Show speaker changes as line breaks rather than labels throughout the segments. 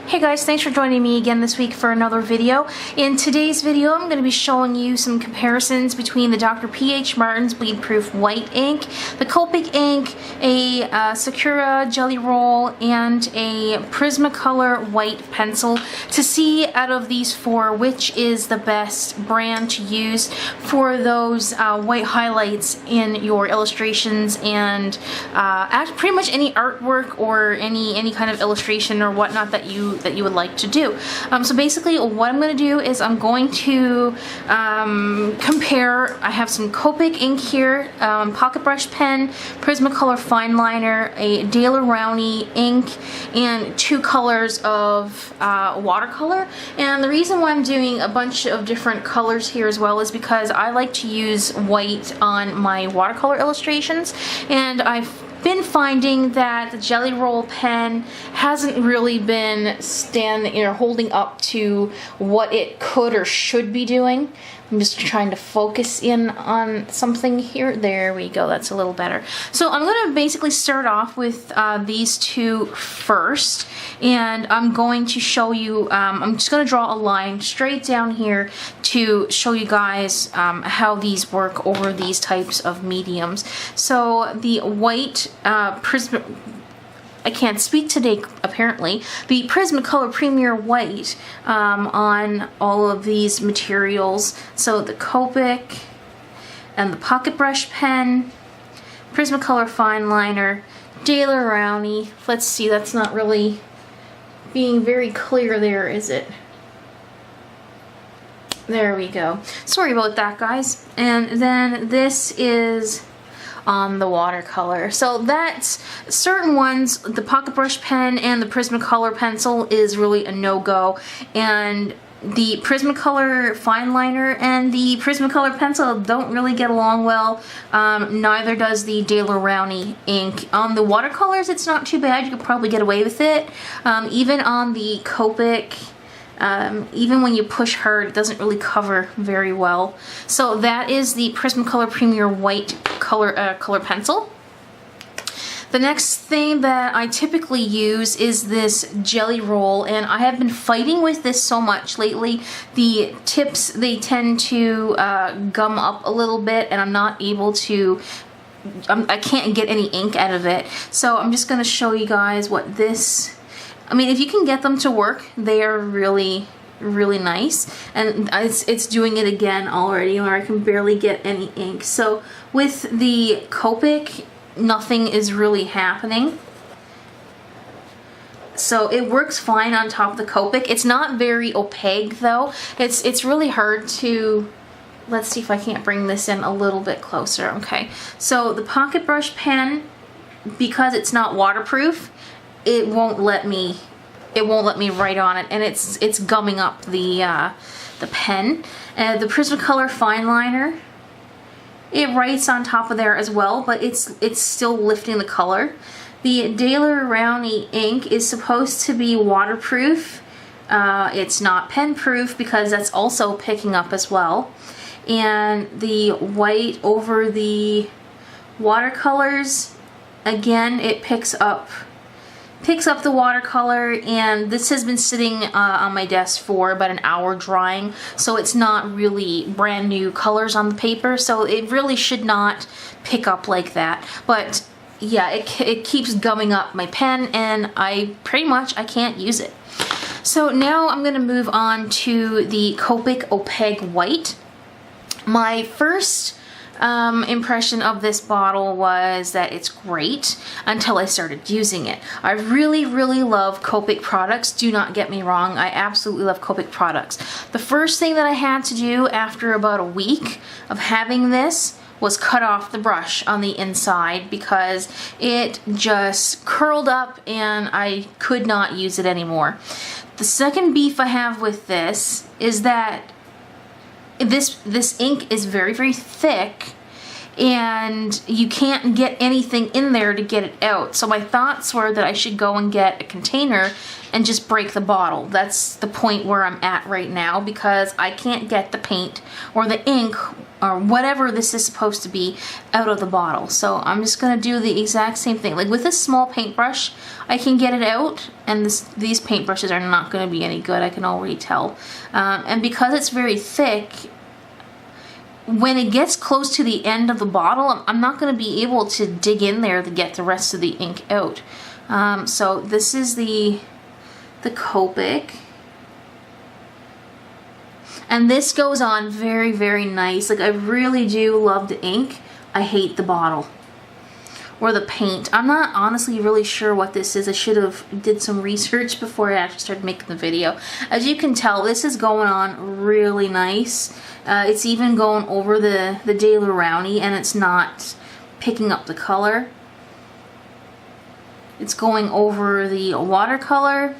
Hey guys, thanks for joining me again this week for another video. In today's video, I'm going to be showing you some comparisons between the Dr. P.H. Martin's Bleed Proof White ink, the Copic ink, a Sakura Jelly Roll, and a Prismacolor white pencil to see out of these four which is the best brand to use for those white highlights in your illustrations and pretty much any artwork or any kind of illustration or whatnot that you would like to do. So basically what I'm going to do is I'm going to compare. I have some Copic ink here, pocket brush pen, Prismacolor fine liner, a Daler-Rowney ink, and two colors of watercolor. And the reason why I'm doing a bunch of different colors here as well is because I like to use white on my watercolor illustrations, and I've been finding that the Jelly Roll pen hasn't really been holding up to what it could or should be doing. I'm just trying to focus in on something here. There we go, that's a little better. So I'm going to basically start off with these two first, and I'm going to show you, I'm just going to draw a line straight down here to show you guys how these work over these types of mediums. So the white I can't speak today, apparently. The Prismacolor Premier White on all of these materials. So the Copic and the pocket brush pen, Prismacolor fine liner, Daler-Rowney. Let's see, that's not really being very clear there, is it? There we go. Sorry about that, guys. And then this is on the watercolor. So that's certain ones, the pocket brush pen and the Prismacolor pencil is really a no-go, and the Prismacolor fine liner and the Prismacolor pencil don't really get along well. Neither does the Daler-Rowney ink. On the watercolors it's not too bad, you could probably get away with it. Even on the Copic, even when you push hard, it doesn't really cover very well. So that is the Prismacolor Premier White color pencil. The next thing that I typically use is this Jelly Roll, and I have been fighting with this so much lately. The tips, they tend to gum up a little bit, and I'm not able to, I can't get any ink out of it. So I'm just going to show you guys what this, I mean, if you can get them to work, they are really nice, and it's doing it again already where I can barely get any ink. So with the Copic, nothing is really happening. So it works fine on top of the Copic. It's not very opaque though. It's really hard to, let's see if I can't bring this in a little bit closer. Okay, so the pocket brush pen, because it's not waterproof, it won't let me write on it, and it's gumming up the pen. The Prismacolor fine liner, it writes on top of there as well, but it's still lifting the color. The Daler-Rowney ink is supposed to be waterproof. It's not pen proof because that's also picking up as well. And the white over the watercolors, again, it picks up the watercolor, and this has been sitting on my desk for about an hour drying, so it's not really brand new colors on the paper, so it really should not pick up like that. But yeah, it keeps gumming up my pen, and I can't use it. So now I'm going to move on to the Copic Opaque White. My first impression of this bottle was that it's great until I started using it. I really love Copic products, do not get me wrong, I absolutely love Copic products. The first thing that I had to do after about a week of having this was cut off the brush on the inside because it just curled up and I could not use it anymore. The second beef I have with this is that this ink is very thick, and you can't get anything in there to get it out. So my thoughts were that I should go and get a container and just break the bottle. That's the point where I'm at right now, because I can't get the paint or the ink or whatever this is supposed to be out of the bottle. So I'm just gonna do the exact same thing. Like with this small paintbrush, I can get it out, and these paintbrushes are not gonna be any good, I can already tell. And because it's very thick, when it gets close to the end of the bottle, I'm not going to be able to dig in there to get the rest of the ink out. So this is the Copic. And this goes on very, very nice. Like, I really do love the ink. I hate the bottle. Or the paint. I'm not honestly really sure what this is. I should have did some research before I actually started making the video. As you can tell, this is going on really nice. It's even going over the Daler Rowney, and it's not picking up the color. It's going over the watercolor,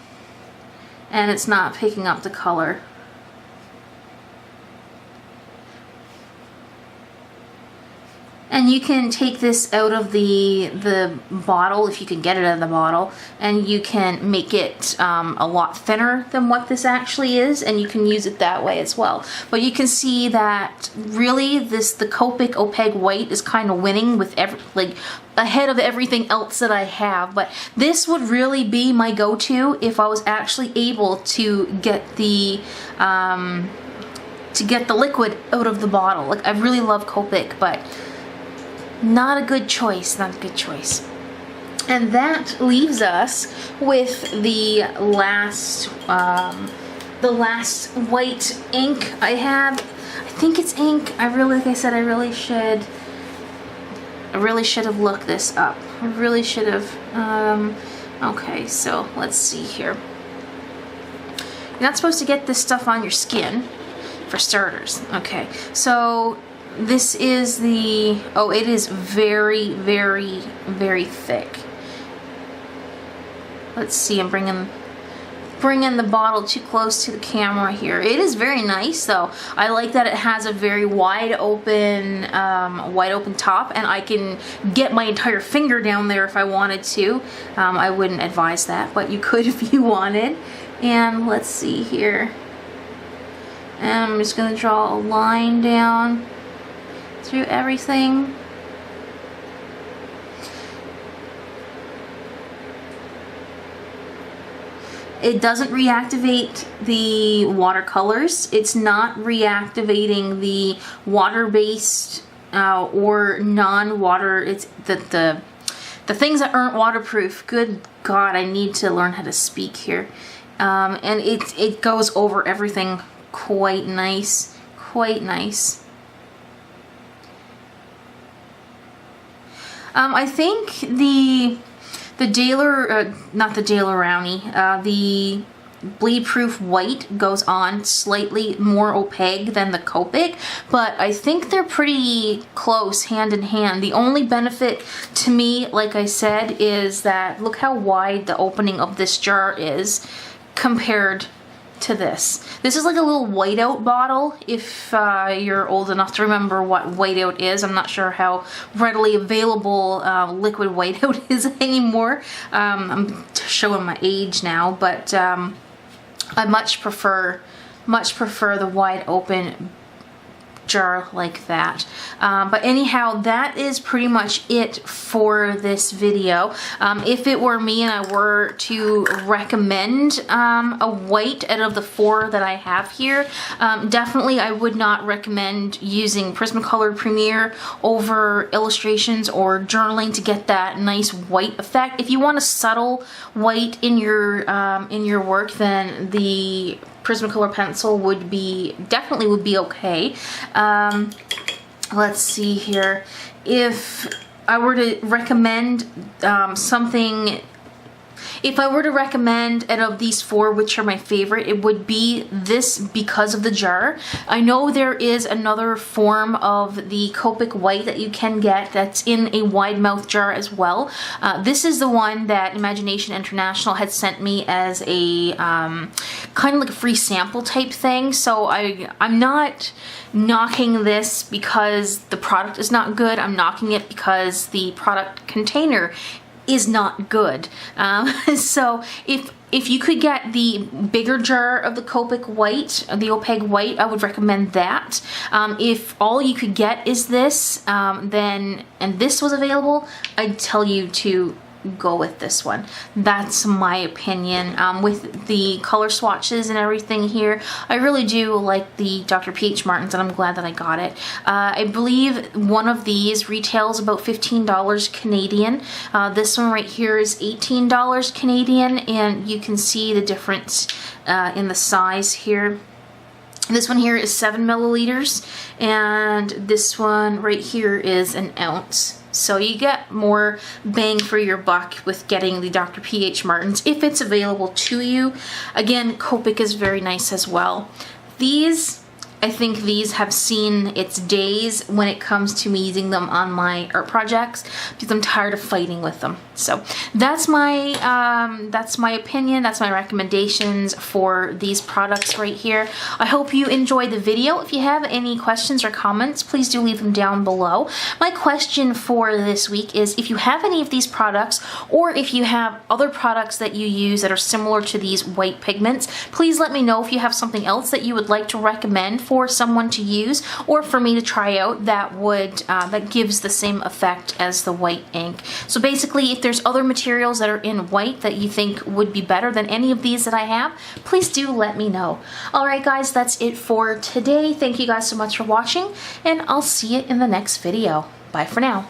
and it's not picking up the color. And you can take this out of the bottle, if you can get it out of the bottle, and you can make it a lot thinner than what this actually is, and you can use it that way as well. But you can see that really the Copic Opaque White is kind of winning with ahead of everything else that I have. But this would really be my go-to if I was actually able to get the liquid out of the bottle. Like, I really love Copic, but not a good choice, not a good choice. And that leaves us with the last white ink I have. I think it's ink. Like I said, I really should have looked this up. I really should have. Okay, so let's see here. You're not supposed to get this stuff on your skin, for starters. Okay, so this is it is very, very, very thick. Let's see, I'm bringing the bottle too close to the camera here. It is very nice though. I like that it has a very wide open top, and I can get my entire finger down there if I wanted to. I wouldn't advise that, but you could if you wanted. And let's see here. And I'm just gonna draw a line down through everything. It doesn't reactivate the watercolors. It's not reactivating the water-based or non-water. It's the things that aren't waterproof. Good God, I need to learn how to speak here. And it goes over everything quite nice, quite nice. I think the Daler, not the Daler Rowney, the bleed proof white goes on slightly more opaque than the Copic, but I think they're pretty close hand in hand. The only benefit to me, like I said, is that look how wide the opening of this jar is compared to this. This is like a little whiteout bottle, if you're old enough to remember what whiteout is. I'm not sure how readily available liquid whiteout is anymore. I'm showing my age now, but I much prefer the wide open jar like that. But anyhow, that is pretty much it for this video. If it were me and I were to recommend a white out of the 4 that I have here, definitely I would not recommend using Prismacolor Premier over illustrations or journaling to get that nice white effect. If you want a subtle white in your work, then the Prismacolor pencil would definitely be okay. Let's see here. If I were to recommend something, if I were to recommend out of these four, which are my favorite, it would be this because of the jar. I know there is another form of the Copic White that you can get that's in a wide mouth jar as well. This is the one that Imagination International had sent me as a kind of like a free sample type thing. So I'm not knocking this because the product is not good. I'm knocking it because the product container is not good. So if you could get the bigger jar of the Copic White, the opaque white, I would recommend that. If all you could get is this, and this was available, I'd tell you to go with this one. That's my opinion. With the color swatches and everything here, I really do like the Dr. P.H. Martin's, and I'm glad that I got it. I believe one of these retails about $15 Canadian. This one right here is $18 Canadian, and you can see the difference in the size here. This one here is 7 milliliters, and this one right here is an ounce. So you get more bang for your buck with getting the Dr. P.H. Martin's if it's available to you. Again, Copic is very nice as well. I think these have seen its days when it comes to me using them on my art projects because I'm tired of fighting with them. So that's my opinion. That's my recommendations for these products right here. I hope you enjoyed the video. If you have any questions or comments, please do leave them down below. My question for this week is if you have any of these products, or if you have other products that you use that are similar to these white pigments, please let me know if you have something else that you would like to recommend for someone to use or for me to try out that gives the same effect as the white ink. So basically, if there's other materials that are in white that you think would be better than any of these that I have, please do let me know. Alright guys, that's it for today. Thank you guys so much for watching, and I'll see you in the next video. Bye for now.